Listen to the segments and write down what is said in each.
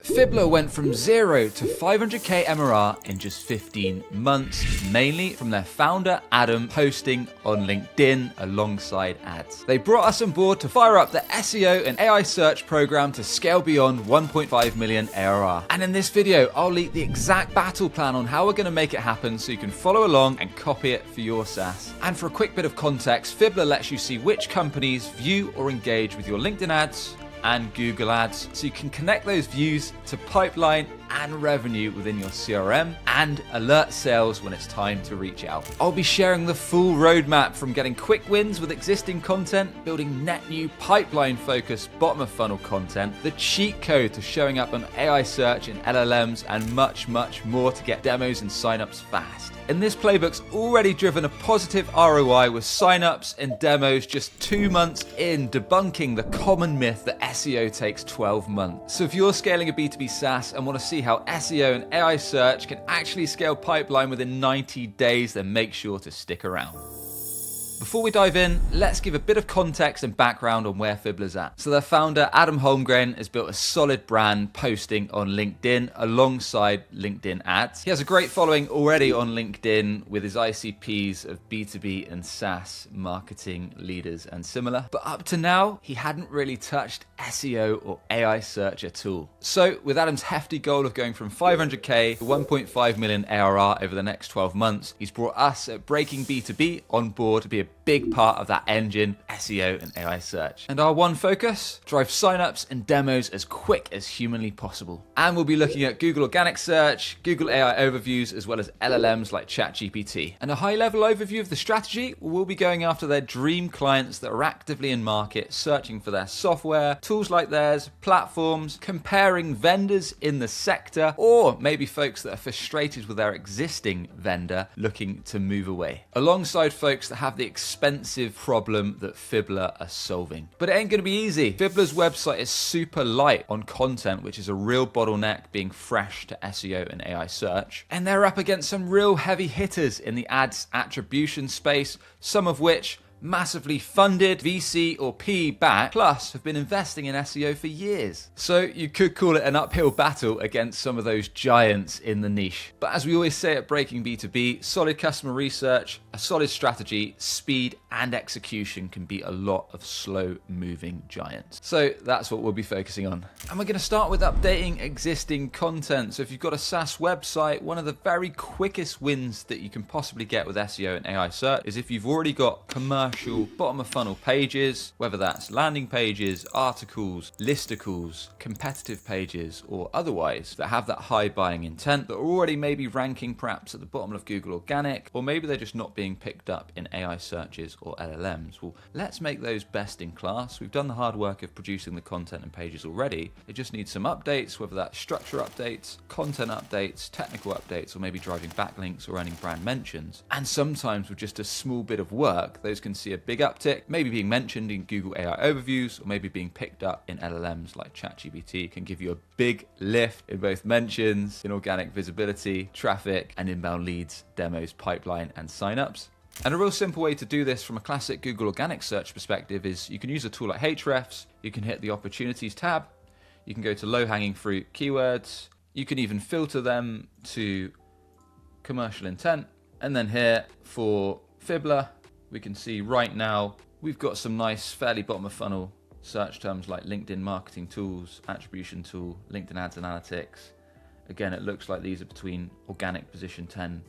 Fibbler went from 0 to 500k MRR in just 15 months, mainly from their founder Adam posting on LinkedIn alongside ads. They brought us on board to fire up the SEO and AI search program to scale beyond 1.5 million ARR. And in this video, I'll leak the exact battle plan on how we're going to make it happen so you can follow along and copy it for your SaaS. And for a quick bit of context, Fibbler lets you see which companies view or engage with your LinkedIn ads and Google ads, so you can connect those views to pipeline and revenue within your CRM and alert sales when it's time to reach out. I'll be sharing the full roadmap from getting quick wins with existing content, building net new pipeline focused bottom of funnel content, the cheat code to showing up on AI search and LLMs, and much more to get demos and signups fast. And this playbook's already driven a positive ROI with signups and demos just 2 months in, debunking the common myth that SEO takes 12 months. So if you're scaling a B2B SaaS and want to see how SEO and AI search can actually scale pipeline within 90 days, then make sure to stick around. Before we dive in, let's give a bit of context and background on where Fibbler's at. So their founder, Adam Holmgren, has built a solid brand posting on LinkedIn alongside LinkedIn ads. He has a great following already on LinkedIn with his ICPs of B2B and SaaS marketing leaders and similar. But up to now, he hadn't really touched SEO or AI search at all. So with Adam's hefty goal of going from 500k to 1.5 million ARR over the next 12 months, he's brought us at Breaking B2B on board to be a big part of that engine, SEO and AI search. And our one focus, drive signups and demos as quick as humanly possible. And we'll be looking at Google organic search, Google AI overviews, as well as LLMs like ChatGPT. And a high level overview of the strategy, we'll be going after their dream clients that are actively in market, searching for their software, tools like theirs, platforms, comparing vendors in the sector, or maybe folks that are frustrated with their existing vendor looking to move away. Alongside folks that have the expensive problem that Fibbler are solving. But it ain't going to be easy. Fibbler's website is super light on content, which is a real bottleneck being fresh to SEO and AI search. And they're up against some real heavy hitters in the ads attribution space, some of which massively funded, VC or PE backed, plus have been investing in SEO for years. So you could call it an uphill battle against some of those giants in the niche. But as we always say at Breaking B2B, solid customer research, a solid strategy, speed and execution can beat a lot of slow moving giants. So that's what we'll be focusing on. And we're going to start with updating existing content. So if you've got a SaaS website, one of the very quickest wins that you can possibly get with SEO and AI search is if you've already got commercial bottom of funnel pages, whether that's landing pages, articles, listicles, competitive pages, or otherwise that have that high buying intent that are already maybe ranking perhaps at the bottom of Google organic, or maybe they're just not being picked up in AI searches or LLMs. Well, let's make those best in class. We've done the hard work of producing the content and pages already. It just needs some updates, whether that's structure updates, content updates, technical updates, or maybe driving backlinks or earning brand mentions. And sometimes with just a small bit of work, those can see a big uptick, maybe being mentioned in Google AI overviews, or maybe being picked up in LLMs like ChatGPT. Can give you a big lift in both mentions, in organic visibility, traffic, and inbound leads, demos, pipeline, and signups. And a real simple way to do this from a classic Google organic search perspective is you can use a tool like Hrefs, you can hit the opportunities tab, you can go to low-hanging fruit keywords, you can even filter them to commercial intent, and then here for Fibbler, we can see right now we've got some nice, fairly bottom of funnel search terms like LinkedIn marketing tools, attribution tool, LinkedIn ads analytics. Again, it looks like these are between organic position 10,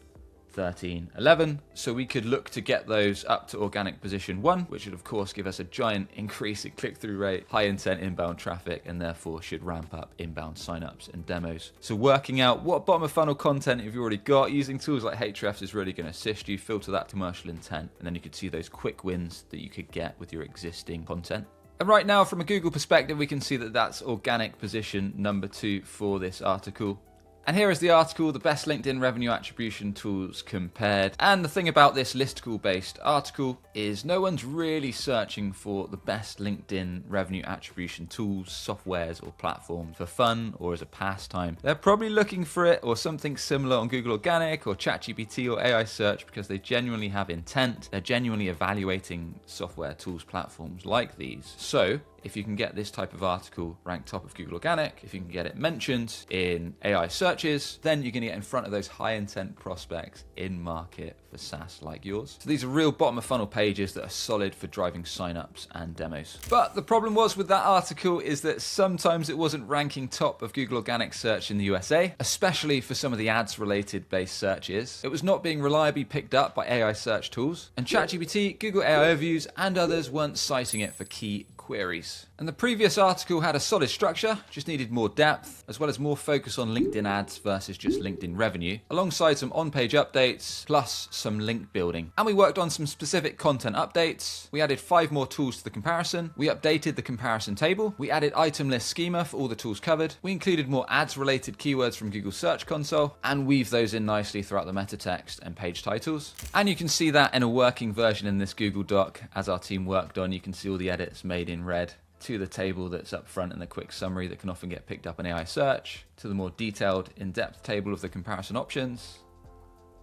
13, 11. So we could look to get those up to organic position 1, which would of course give us a giant increase in click-through rate, high intent inbound traffic, and therefore should ramp up inbound signups and demos. So working out what bottom of funnel content you've already got using tools like Hrefs is really going to assist you, filter that commercial intent, and then you could see those quick wins that you could get with your existing content. And right now, from a Google perspective, we can see that that's organic position number 2 for this article. And here is the article, the best LinkedIn revenue attribution tools compared. And the thing about this Listicle-based article is no one's really searching for the best LinkedIn revenue attribution tools, softwares, or platforms for fun or as a pastime. They're probably looking for it or something similar on Google Organic or ChatGPT or AI search because they genuinely have intent. They're genuinely evaluating software, tools, platforms like these. So if you can get this type of article ranked top of Google Organic, if you can get it mentioned in AI searches, then you're going to get in front of those high intent prospects in market for SaaS like yours. So these are real bottom of funnel pages that are solid for driving signups and demos. But the problem was with that article is that sometimes it wasn't ranking top of Google Organic search in the USA, especially for some of the ads related based searches. It was not being reliably picked up by AI search tools, and ChatGPT, Google AI Overviews, and others weren't citing it for key queries. And the previous article had a solid structure, just needed more depth, as well as more focus on LinkedIn ads versus just LinkedIn revenue, alongside some on-page updates, plus some link building. And we worked on some specific content updates. We added 5 more tools to the comparison. We updated the comparison table. We added item list schema for all the tools covered. We included more ads-related keywords from Google Search Console, and weave those in nicely throughout the meta text and page titles. And you can see that in a working version in this Google Doc as our team worked on. You can see all the edits made in red to the table that's up front and the quick summary that can often get picked up in AI search, to the more detailed in-depth table of the comparison options,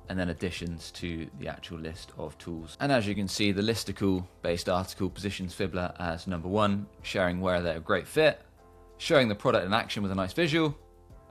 and then additions to the actual list of tools. And as you can see, the Listicle based article positions Fibbler as number 1, sharing where they're a great fit, showing the product in action with a nice visual,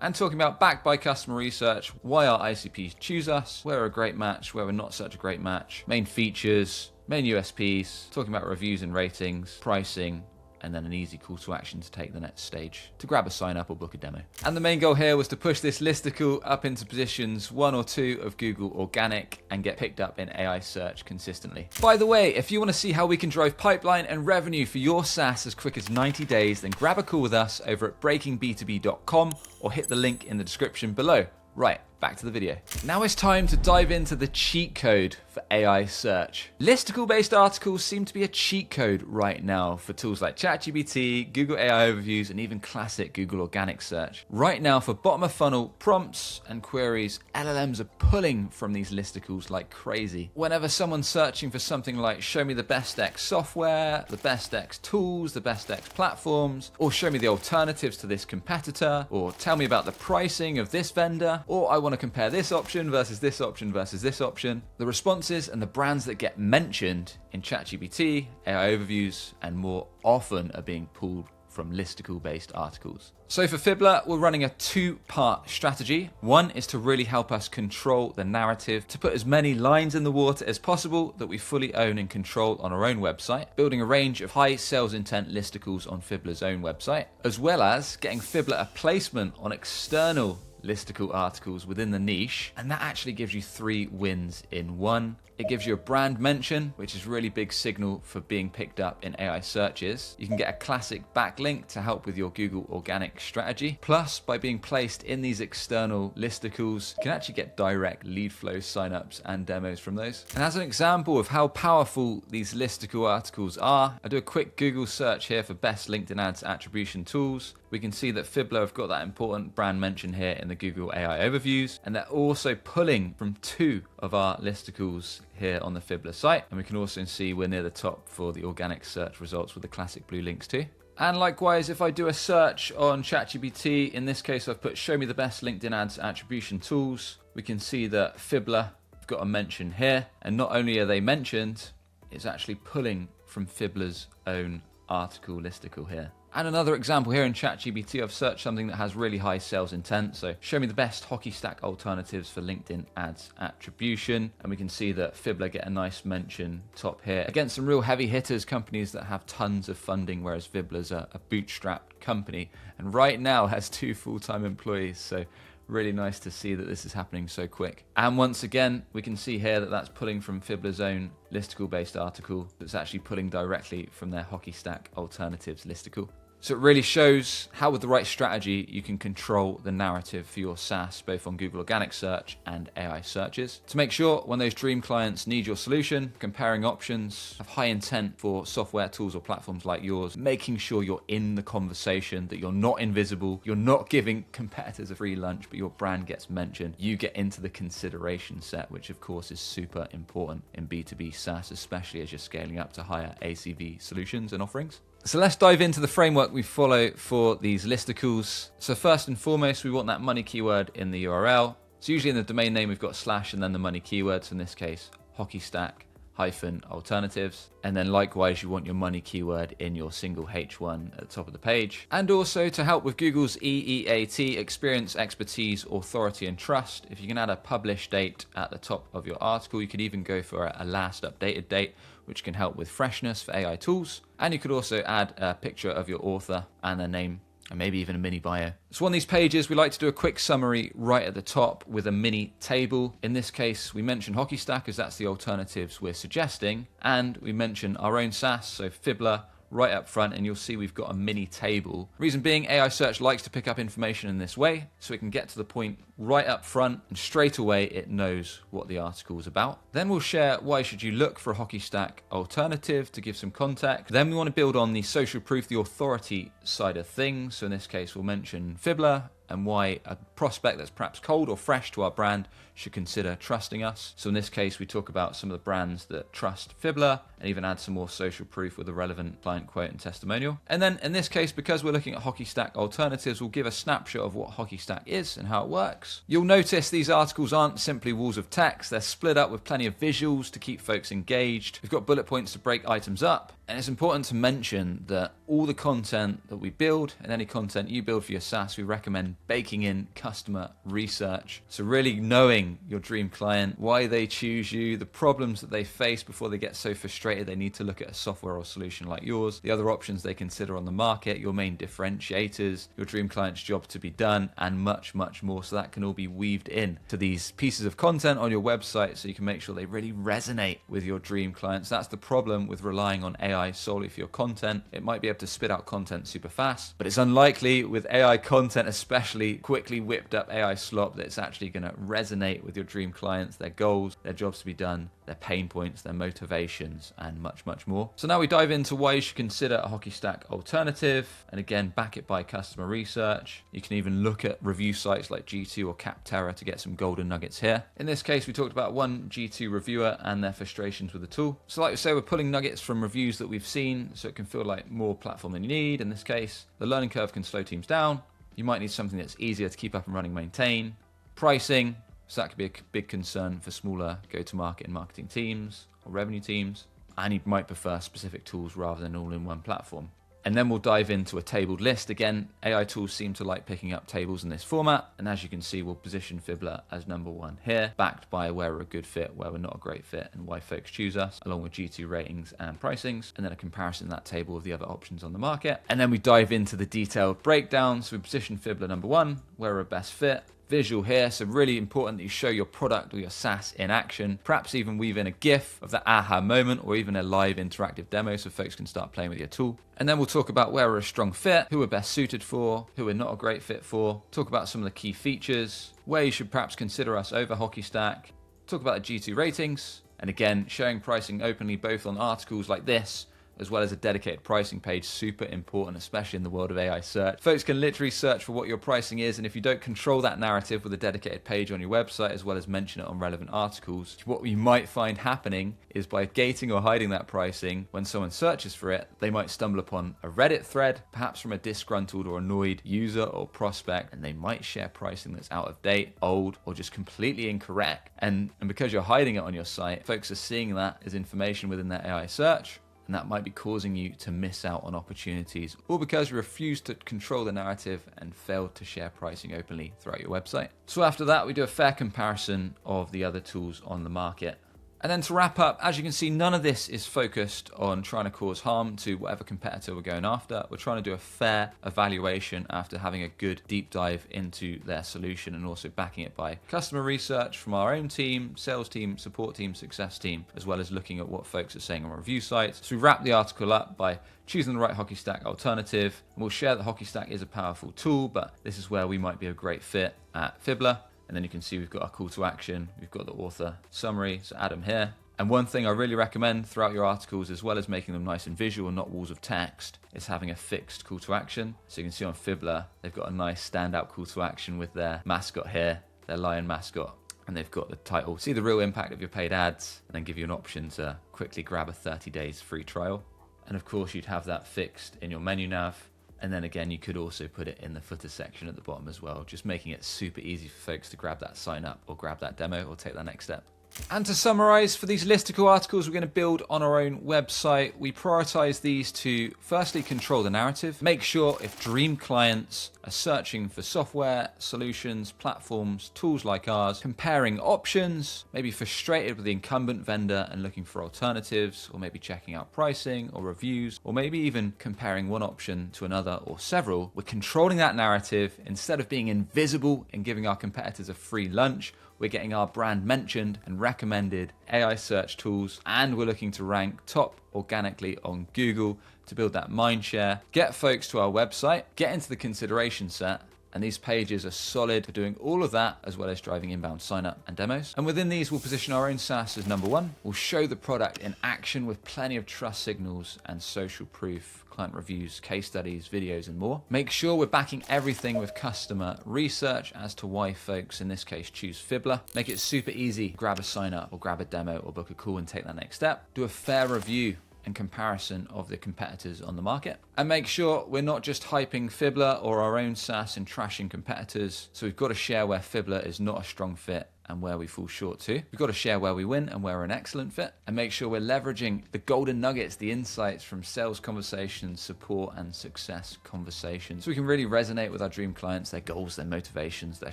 and talking about backed by customer research, why our ICPs choose us, where we're a great match, where we're not such a great match, main features, main USPs, talking about reviews and ratings, pricing, and then an easy call to action to take the next stage, to grab a sign up or book a demo. And the main goal here was to push this Listicle up into positions 1 or 2 of Google Organic and get picked up in AI search consistently. By the way, if you want to see how we can drive pipeline and revenue for your SaaS as quick as 90 days, then grab a call with us over at breakingb2b.com or hit the link in the description below. Right, back to the video. Now it's time to dive into the cheat code for AI search. Listicle-based articles seem to be a cheat code right now for tools like ChatGPT, Google AI Overviews, and even classic Google Organic Search. Right now, for bottom of funnel prompts and queries, LLMs are pulling from these listicles like crazy. Whenever someone's searching for something like show me the best X software, the best X tools, the best X platforms, or show me the alternatives to this competitor, or tell me about the pricing of this vendor, or I want to compare this option versus this option versus this option, the responses and the brands that get mentioned in ChatGPT, AI Overviews, and more often are being pulled from Listicle-based articles. So for Fibbler, we're running a 2-part strategy. One is to really help us control the narrative, to put as many lines in the water as possible that we fully own and control on our own website, building a range of high sales intent listicles on Fibbler's own website, as well as getting Fibbler a placement on external Listicle articles within the niche, and that actually gives you 3 wins in one. It gives you a brand mention, which is really big signal for being picked up in AI searches. You can get a classic backlink to help with your Google Organic strategy. Plus, by being placed in these external listicles, you can actually get direct lead flow signups and demos from those. And as an example of how powerful these Listicle articles are, I do a quick Google search here for best LinkedIn ads attribution tools. We can see that Fibbler have got that important brand mention here in the Google AI Overviews, and they're also pulling from 2 of our listicles here on the Fibbler site. And we can also see we're near the top for the organic search results with the classic blue links too. And likewise, if I do a search on ChatGPT, in this case I've put show me the best LinkedIn ads attribution tools, we can see that Fibbler have got a mention here, and not only are they mentioned, it's actually pulling from Fibbler's own article listicle here. And another example here in ChatGPT, I've searched something that has really high sales intent. So show me the best hockey stack alternatives for LinkedIn ads attribution. And we can see that Fibbler get a nice mention top here against some real heavy hitters, companies that have tons of funding, whereas Fibbler's a bootstrapped company and right now has 2 full-time employees. So really nice to see that this is happening so quick. And once again, we can see here that that's pulling from Fibbler's own Listicle-based article that's actually pulling directly from their hockey stack alternatives listicle. So it really shows how with the right strategy, you can control the narrative for your SaaS, both on Google Organic Search and AI searches. To make sure when those dream clients need your solution, comparing options, have high intent for software tools or platforms like yours, making sure you're in the conversation, that you're not invisible, you're not giving competitors a free lunch, but your brand gets mentioned. You get into the consideration set, which of course is super important in B2B SaaS, especially as you're scaling up to higher ACV solutions and offerings. So let's dive into the framework we follow for these listicles. So first and foremost, we want that money keyword in the URL. So usually in the domain name, we've got slash and then the money keyword. So in this case, hockey stack, alternatives. And then likewise, you want your money keyword in your single H1 at the top of the page. And also to help with Google's EEAT, experience, expertise, authority, and trust, if you can add a publish date at the top of your article, you could even go for a last updated date, which can help with freshness for AI tools. And you could also add a picture of your author and their name, and maybe even a mini bio. So on these pages, we like to do a quick summary right at the top with a mini table. In this case, we mention Hockey Stack as that's the alternatives we're suggesting. And we mention our own SaaS, so Fibbler, right up front, and you'll see we've got a mini table. Reason being, AI search likes to pick up information in this way, so it can get to the point right up front, and straight away it knows what the article is about. Then we'll share why should you look for a Hockey Stack alternative to give some context. Then we want to build on the social proof, the authority side of things. So in this case, we'll mention Fibbler and why a prospect that's perhaps cold or fresh to our brand should consider trusting us. So in this case, we talk about some of the brands that trust Fibbler and even add some more social proof with a relevant client quote and testimonial. And then in this case, because we're looking at Hockey Stack alternatives, we'll give a snapshot of what Hockey Stack is and how it works. You'll notice these articles aren't simply walls of text. They're split up with plenty of visuals to keep folks engaged. We've got bullet points to break items up. And it's important to mention that all the content that we build and any content you build for your SaaS, we recommend baking in customer research. So really knowing your dream client, why they choose you, the problems that they face before they get so frustrated they need to look at a software or solution like yours, the other options they consider on the market, your main differentiators, your dream client's job to be done, and much, much more. So that can all be weaved in to these pieces of content on your website so you can make sure they really resonate with your dream clients. That's the problem with relying on AI solely for your content. It might be able to spit out content super fast, but it's unlikely with AI content, especially quickly whipped up AI slop, that it's actually going to resonate with your dream clients, their goals, their jobs to be done, their pain points, their motivations, and much, much more. So now we dive into why you should consider a Hockey Stack alternative, and again, back it by customer research. You can even look at review sites like G2 or Capterra to get some golden nuggets here. In this case, we talked about one G2 reviewer and their frustrations with the tool. So like we say, we're pulling nuggets from reviews that we've seen, so it can feel like more platform than you need. In this case, the learning curve can slow teams down. You might need something that's easier to keep up and running, maintain. Pricing, so that could be a big concern for smaller go-to-market and marketing teams or revenue teams. And you might prefer specific tools rather than all in one platform. And then we'll dive into a tabled list. Again, AI tools seem to like picking up tables in this format. And as you can see, we'll position Fibbler as number one here, backed by where we're a good fit, where we're not a great fit, and why folks choose us, along with G2 ratings and pricings, and then a comparison of that table of the other options on the market. And then we dive into the detailed breakdown. So we position Fibbler number one, where we're a best fit. Visual here, so really important that you show your product or your SaaS in action, perhaps even weave in a GIF of the aha moment or even a live interactive demo so folks can start playing with your tool. And then we'll talk about where we're a strong fit, who we're best suited for, who we're not a great fit for, talk about some of the key features, where you should perhaps consider us over Hockey Stack, talk about the G2 ratings, and again, showing pricing openly both on articles like this, as well as a dedicated pricing page, super important, especially in the world of AI search. Folks can literally search for what your pricing is, and if you don't control that narrative with a dedicated page on your website, as well as mention it on relevant articles, what you might find happening is by gating or hiding that pricing, when someone searches for it, they might stumble upon a Reddit thread, perhaps from a disgruntled or annoyed user or prospect, and they might share pricing that's out of date, old, or just completely incorrect. And because you're hiding it on your site, folks are seeing that as information within their AI search, and that might be causing you to miss out on opportunities, or because you refuse to control the narrative and failed to share pricing openly throughout your website. So after that, we do a fair comparison of the other tools on the market. And then to wrap up, as you can see, none of this is focused on trying to cause harm to whatever competitor we're going after. We're trying to do a fair evaluation after having a good deep dive into their solution and also backing it by customer research from our own team, sales team, support team, success team, as well as looking at what folks are saying on review sites. So we wrap the article up by choosing the right Hockey Stack alternative. And we'll share that Hockey Stack is a powerful tool, but this is where we might be a great fit at Fibbler. And then you can see we've got our call to action. We've got the author summary, so add them here. And one thing I really recommend throughout your articles, as well as making them nice and visual and not walls of text, is having a fixed call to action. So you can see on Fibbler, they've got a nice standout call to action with their mascot here, their lion mascot. And they've got the title, see the real impact of your paid ads, and then give you an option to quickly grab a 30 days free trial. And of course, you'd have that fixed in your menu nav. And then again, you could also put it in the footer section at the bottom as well, just making it super easy for folks to grab that sign up or grab that demo or take that next step. And to summarize, for these listicle articles we're going to build on our own website, we prioritize these to firstly control the narrative, make sure if dream clients are searching for software, solutions, platforms, tools like ours, comparing options, maybe frustrated with the incumbent vendor and looking for alternatives, or maybe checking out pricing or reviews, or maybe even comparing one option to another or several, we're controlling that narrative. Instead of being invisible and giving our competitors a free lunch, we're getting our brand mentioned and recommended AI search tools, and we're looking to rank top organically on Google to build that mind share, get folks to our website, get into the consideration set, and these pages are solid for doing all of that, as well as driving inbound sign up and demos. And within these, we'll position our own SaaS as number one. We'll show the product in action with plenty of trust signals and social proof, client reviews, case studies, videos, and more. Make sure we're backing everything with customer research as to why folks, in this case, choose Fibbler. Make it super easy. Grab a sign up or grab a demo or book a call and take that next step. Do a fair review and comparison of the competitors on the market. And make sure we're not just hyping Fibbler or our own SaaS and trashing competitors. So we've got to share where Fibbler is not a strong fit and where we fall short too. We've got to share where we win and where we're an excellent fit, and make sure we're leveraging the golden nuggets, the insights from sales conversations, support and success conversations, so we can really resonate with our dream clients, their goals, their motivations, their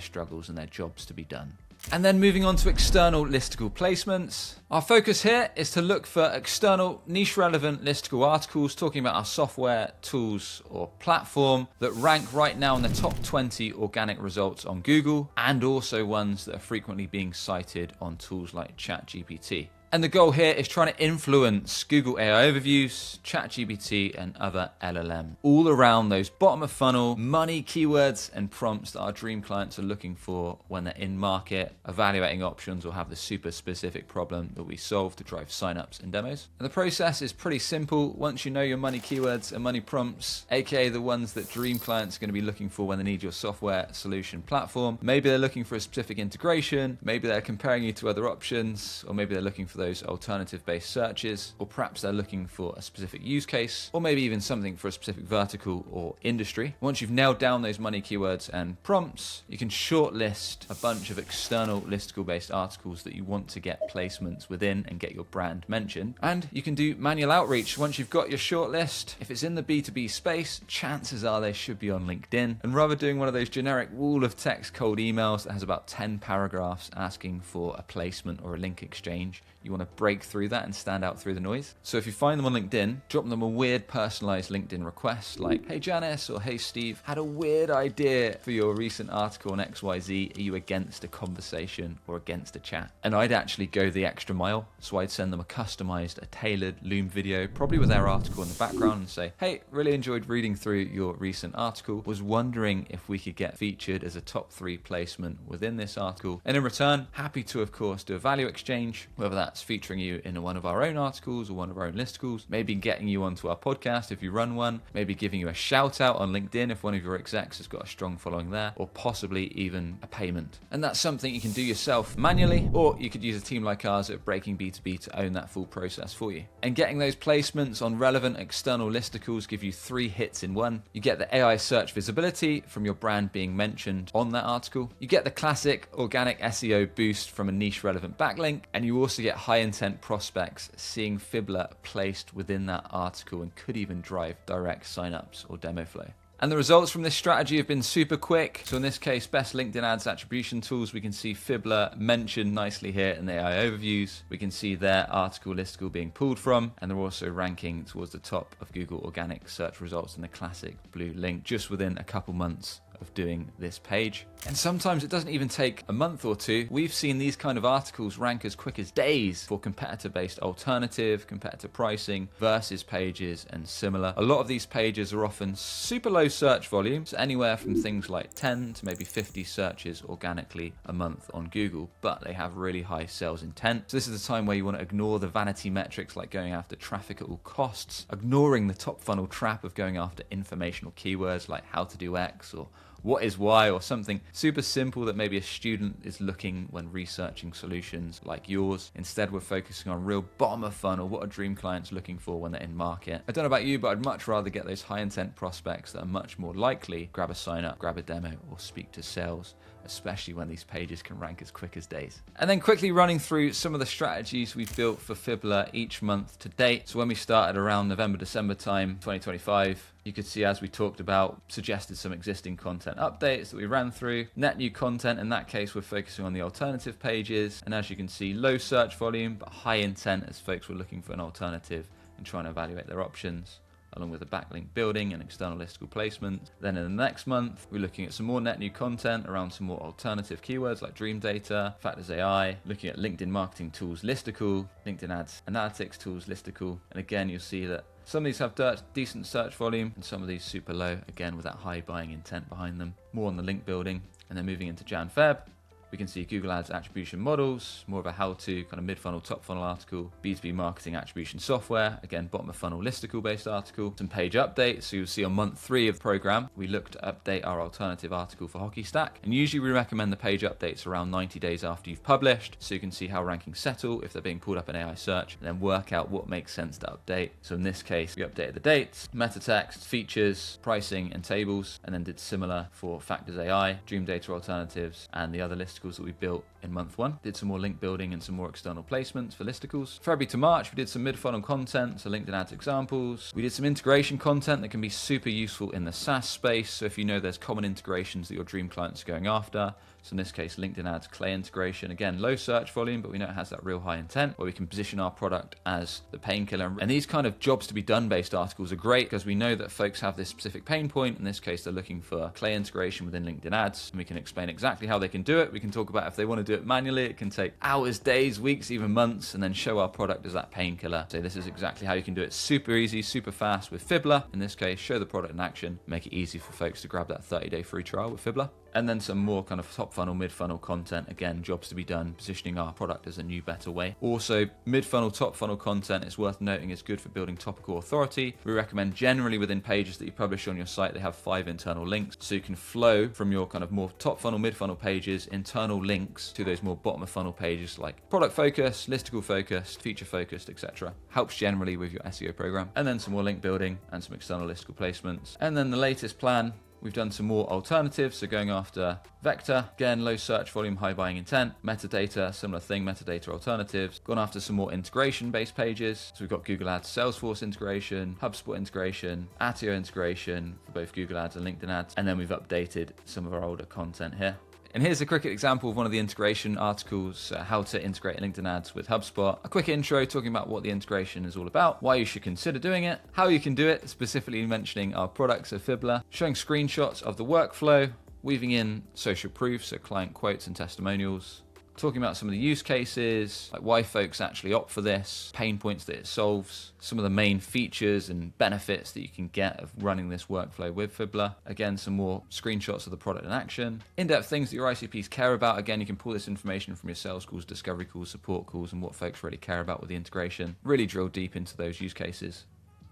struggles, and their jobs to be done. And then moving on to external listicle placements. Our focus here is to look for external niche relevant listicle articles talking about our software, tools, or platform that rank right now in the top 20 organic results on Google, and also ones that are frequently being cited on tools like ChatGPT. And the goal here is trying to influence Google AI overviews, ChatGPT, and other LLM, all around those bottom of funnel money keywords and prompts that our dream clients are looking for when they're in market, evaluating options, or have the super specific problem that we solve to drive signups and demos. And the process is pretty simple. Once you know your money keywords and money prompts, aka the ones that dream clients are going to be looking for when they need your software, solution, platform, maybe they're looking for a specific integration, maybe they're comparing you to other options, or maybe they're looking for those alternative-based searches, or perhaps they're looking for a specific use case, or maybe even something for a specific vertical or industry. Once you've nailed down those money keywords and prompts, you can shortlist a bunch of external listicle-based articles that you want to get placements within and get your brand mentioned. And you can do manual outreach. Once you've got your shortlist, if it's in the B2B space, chances are they should be on LinkedIn. And rather doing one of those generic wall of text cold emails that has about 10 paragraphs asking for a placement or a link exchange, you want to break through that and stand out through the noise. So if you find them on LinkedIn, drop them a weird personalized LinkedIn request like, hey Janice, or hey Steve, had a weird idea for your recent article on XYZ. Are you against a conversation or against a chat? And I'd actually go the extra mile. So I'd send them a customized, a tailored Loom video, probably with their article in the background, and say, hey, really enjoyed reading through your recent article. Was wondering if we could get featured as a top 3 placement within this article. And in return, happy to, of course, do a value exchange, whether that's featuring you in one of our own articles or one of our own listicles, maybe getting you onto our podcast if you run one, maybe giving you a shout out on LinkedIn if one of your execs has got a strong following there, or possibly even a payment. And that's something you can do yourself manually, or you could use a team like ours at Breaking B2B to own that full process for you. And getting those placements on relevant external listicles give you 3 hits in one. You get the AI search visibility from your brand being mentioned on that article. You get the classic organic SEO boost from a niche relevant backlink, and you also get high intent prospects seeing Fibbler placed within that article and could even drive direct signups or demo flow. And the results from this strategy have been super quick. So in this case, best LinkedIn ads attribution tools, we can see Fibbler mentioned nicely here in the AI overviews. We can see their article listicle being pulled from, and they're also ranking towards the top of Google organic search results in the classic blue link just within a couple months of doing this page. And sometimes it doesn't even take a month or two. We've seen these kind of articles rank as quick as days for competitor-based alternative, competitor pricing versus pages and similar. A lot of these pages are often super low search volumes, anywhere from things like 10 to maybe 50 searches organically a month on Google, but they have really high sales intent. So this is the time where you want to ignore the vanity metrics like going after traffic at all costs, ignoring the top funnel trap of going after informational keywords like how to do X or what is why, or something super simple that maybe a student is looking when researching solutions like yours. Instead, we're focusing on real bottom of funnel, what are dream clients looking for when they're in market. I don't know about you, but I'd much rather get those high intent prospects that are much more likely grab a sign up, grab a demo, or speak to sales, especially when these pages can rank as quick as days. And then quickly running through some of the strategies we've built for Fibbler each month to date. So when we started around November, December time, 2025, you could see, as we talked about, suggested some existing content updates that we ran through. Net new content, in that case, we're focusing on the alternative pages. And as you can see, low search volume, but high intent as folks were looking for an alternative and trying to evaluate their options, along with the backlink building and external listicle placement. Then in the next month, we're looking at some more net new content around some more alternative keywords like dream data, factors AI, looking at LinkedIn marketing tools, Listicle, LinkedIn ads analytics tools, Listicle. And again, you'll see that some of these have decent search volume and some of these super low, again, with that high buying intent behind them. More on the link building. And then moving into Jan Feb, we can see Google Ads attribution models, more of a how-to kind of mid-funnel, top-funnel article, B2B marketing attribution software, again, bottom-of-funnel listicle-based article, some page updates. So you'll see on month 3 of the program, we look to update our alternative article for Hockey Stack. And usually we recommend the page updates around 90 days after you've published, so you can see how rankings settle, if they're being pulled up in AI search, and then work out what makes sense to update. So in this case, we updated the dates, meta text, features, pricing, and tables, and then did similar for factors AI, dream data alternatives, and the other listicles that we built in month 1. Did some more link building and some more external placements for listicles. February to March, we did some mid-funnel content, so LinkedIn ads examples. We did some integration content that can be super useful in the SaaS space. So if you know there's common integrations that your dream clients are going after, so in this case, LinkedIn ads Clay integration, again, low search volume, but we know it has that real high intent where we can position our product as the painkiller. And these kind of jobs to be done based articles are great because we know that folks have this specific pain point. In this case, they're looking for Clay integration within LinkedIn ads, and we can explain exactly how they can do it. We can talk about if they want to do it manually, it can take hours, days, weeks, even months, and then show our product as that painkiller. So this is exactly how you can do it super easy, super fast with Fibbler. In this case, show the product in action, make it easy for folks to grab that 30-day free trial with Fibbler. And then some more kind of top funnel, mid funnel content. Again, jobs to be done, positioning our product as a new, better way. Also, mid funnel, top funnel content, it's worth noting, is good for building topical authority. We recommend generally within pages that you publish on your site, they have 5 internal links. So you can flow from your kind of more top funnel, mid funnel pages, internal links to those more bottom of funnel pages like product focused, listicle focused, feature focused, etc. Helps generally with your SEO program. And then some more link building and some external listicle placements. And then the latest plan, we've done some more alternatives, so going after vector, again, low search volume, high buying intent, metadata, similar thing, metadata alternatives, gone after some more integration-based pages. So we've got Google Ads, Salesforce integration, HubSpot integration, Attio integration for both Google Ads and LinkedIn ads, and then we've updated some of our older content here. And here's a quick example of one of the integration articles, how to integrate LinkedIn ads with HubSpot. A quick intro talking about what the integration is all about, why you should consider doing it, how you can do it, specifically mentioning our products at Fibbler, showing screenshots of the workflow, weaving in social proof, so client quotes and testimonials, talking about some of the use cases, like why folks actually opt for this, pain points that it solves, some of the main features and benefits that you can get of running this workflow with Fibbler. Again, some more screenshots of the product in action. In-depth things that your ICPs care about. Again, you can pull this information from your sales calls, discovery calls, support calls, and what folks really care about with the integration. Really drill deep into those use cases.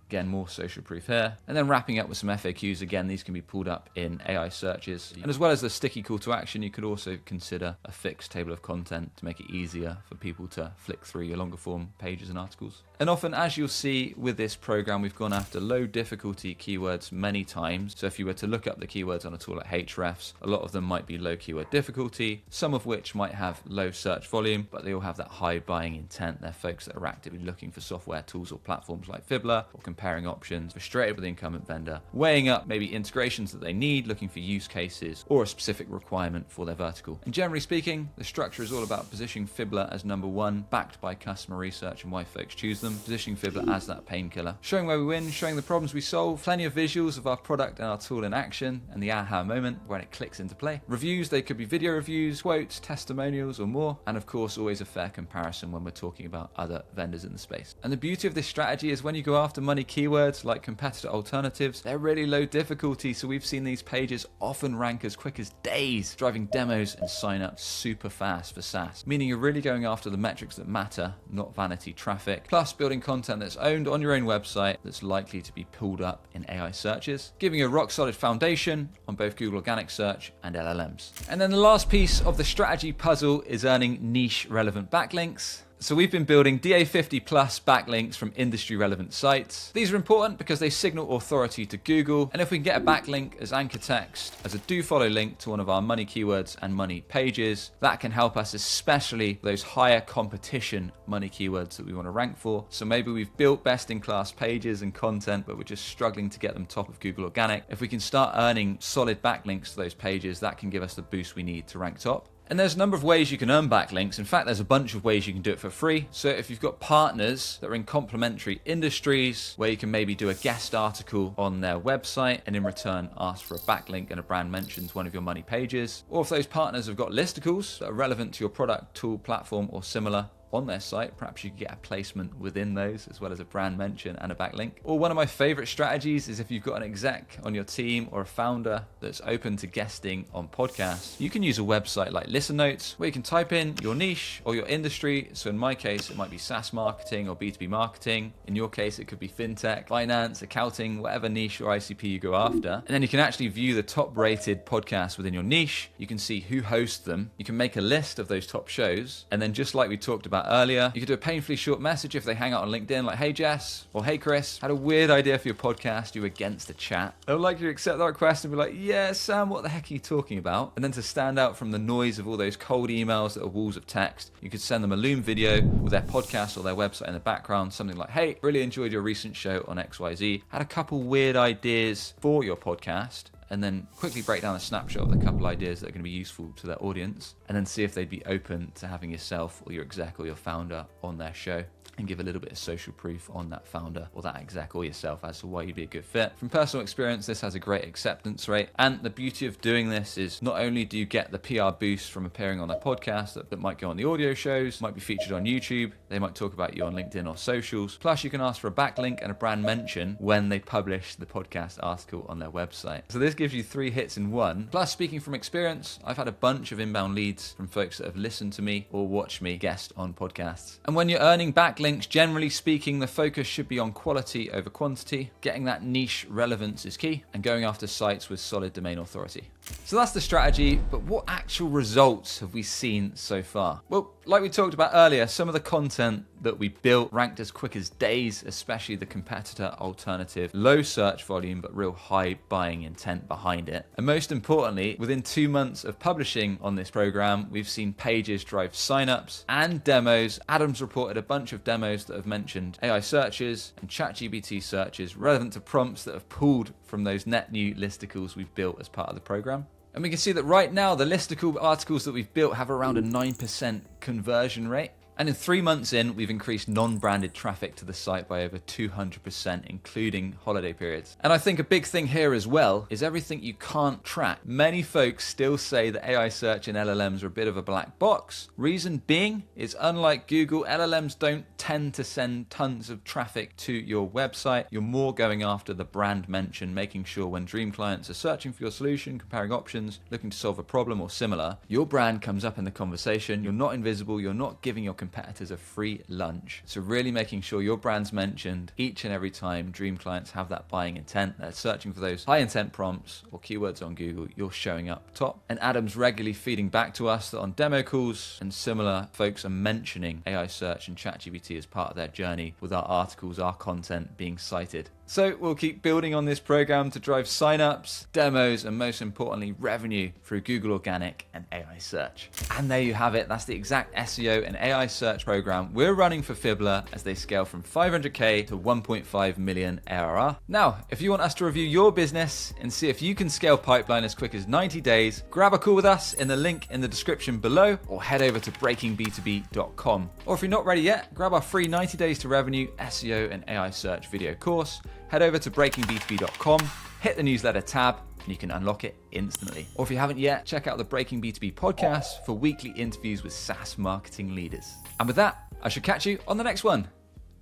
Again, more social proof here. And then wrapping up with some FAQs. Again, these can be pulled up in AI searches. And as well as the sticky call to action, you could also consider a fixed table of content to make it easier for people to flick through your longer form pages and articles. And often, as you'll see with this program, we've gone after low difficulty keywords many times. So if you were to look up the keywords on a tool like Ahrefs, a lot of them might be low keyword difficulty, some of which might have low search volume, but they all have that high buying intent. They're folks that are actively looking for software tools or platforms like Fibbler, or comparing options, frustrated with the incumbent vendor, weighing up maybe integrations that they need, looking for use cases or a specific requirement for their vertical. And generally speaking, the structure is all about positioning Fibbler as number 1, backed by customer research and why folks choose them, positioning Fibbler as that painkiller, showing where we win, showing the problems we solve, plenty of visuals of our product and our tool in action, and the aha moment when it clicks into play. Reviews, they could be video reviews, quotes, testimonials, or more, and of course always a fair comparison when we're talking about other vendors in the space. And the beauty of this strategy is when you go after money keywords like competitor alternatives, they're really low difficulty. So we've seen these pages often rank as quick as days, driving demos and sign-ups super fast for SaaS, meaning you're really going after the metrics that matter, not vanity traffic, plus building content that's owned on your own website that's likely to be pulled up in AI searches, giving you a rock solid foundation on both Google Organic Search and LLMs. And then the last piece of the strategy puzzle is earning niche relevant backlinks. So we've been building DA50 plus backlinks from industry relevant sites. These are important because they signal authority to Google. And if we can get a backlink as anchor text, as a do follow link to one of our money keywords and money pages, that can help us, especially those higher competition money keywords that we want to rank for. So maybe we've built best in class pages and content, but we're just struggling to get them top of Google Organic. If we can start earning solid backlinks to those pages, that can give us the boost we need to rank top. And there's a number of ways you can earn backlinks. In fact, there's a bunch of ways you can do it for free. So if you've got partners that are in complementary industries where you can maybe do a guest article on their website and in return ask for a backlink and a brand mention to one of your money pages. Or if those partners have got listicles that are relevant to your product, tool, platform, or similar on their site, perhaps you could get a placement within those as well as a brand mention and a backlink. Or one of my favorite strategies is if you've got an exec on your team or a founder that's open to guesting on podcasts, you can use a website like Listen Notes where you can type in your niche or your industry. So in my case, it might be SaaS marketing or B2B marketing. In your case, it could be fintech, finance, accounting, whatever niche or ICP you go after. And then you can actually view the top rated podcasts within your niche. You can see who hosts them. You can make a list of those top shows. And then just like we talked about earlier, you could do a painfully short message if they hang out on LinkedIn, like, hey Jess, or hey Chris, had a weird idea for your podcast, you against the chat. I would like you to accept that request and be like, yeah, Sam, what the heck are you talking about? And then to stand out from the noise of all those cold emails that are walls of text, you could send them a Loom video with their podcast or their website in the background, something like, hey, really enjoyed your recent show on XYZ, had a couple weird ideas for your podcast, and then quickly break down a snapshot of the couple ideas that are going to be useful to their audience, and then see if they'd be open to having yourself or your exec or your founder on their show, and give a little bit of social proof on that founder or that exec or yourself as to why you'd be a good fit. From personal experience, this has a great acceptance rate. And the beauty of doing this is not only do you get the PR boost from appearing on a podcast that might go on the audio shows, might be featured on YouTube, they might talk about you on LinkedIn or socials, plus you can ask for a backlink and a brand mention when they publish the podcast article on their website. So this gives you 3 hits in one. Plus, speaking from experience, I've had a bunch of inbound leads from folks that have listened to me or watched me guest on podcasts. And when you're earning backlinks, generally speaking, the focus should be on quality over quantity. Getting that niche relevance is key, and going after sites with solid domain authority. So that's the strategy, but what actual results have we seen so far? Well, like we talked about earlier, some of the content that we built ranked as quick as days, especially the competitor alternative, low search volume, but real high buying intent behind it. And most importantly, within 2 months of publishing on this program, we've seen pages drive signups and demos. Adam's reported a bunch of demos that have mentioned AI searches and ChatGPT searches relevant to prompts that have pulled from those net new listicles we've built as part of the program. And we can see that right now, the listicle articles that we've built have around a 9% conversion rate. And in 3 months in, we've increased non-branded traffic to the site by over 200%, including holiday periods. And I think a big thing here as well is everything you can't track. Many folks still say that AI search and LLMs are a bit of a black box. Reason being is, unlike Google, LLMs don't tend to send tons of traffic to your website. You're more going after the brand mention, making sure when dream clients are searching for your solution, comparing options, looking to solve a problem or similar, your brand comes up in the conversation. You're not invisible. You're not giving your competitors a free lunch. So really making sure your brand's mentioned each and every time dream clients have that buying intent, they're searching for those high intent prompts or keywords on Google, you're showing up top. And Adam's regularly feeding back to us that on demo calls and similar, folks are mentioning AI search and ChatGPT as part of their journey with our articles, our content being cited. So we'll keep building on this program to drive signups, demos, and most importantly, revenue through Google Organic and AI search. And there you have it. That's the exact SEO and AI search program we're running for Fibbler as they scale from 500K to 1.5 million ARR. Now, if you want us to review your business and see if you can scale pipeline as quick as 90 days, grab a call with us in the link in the description below, or head over to breakingb2b.com. Or if you're not ready yet, grab our free 90 days to revenue SEO and AI search video course. Head over to breakingb2b.com, hit the newsletter tab, and you can unlock it instantly. Or if you haven't yet, check out the Breaking B2B podcast for weekly interviews with SaaS marketing leaders. And with that, I should catch you on the next one.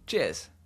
Cheers.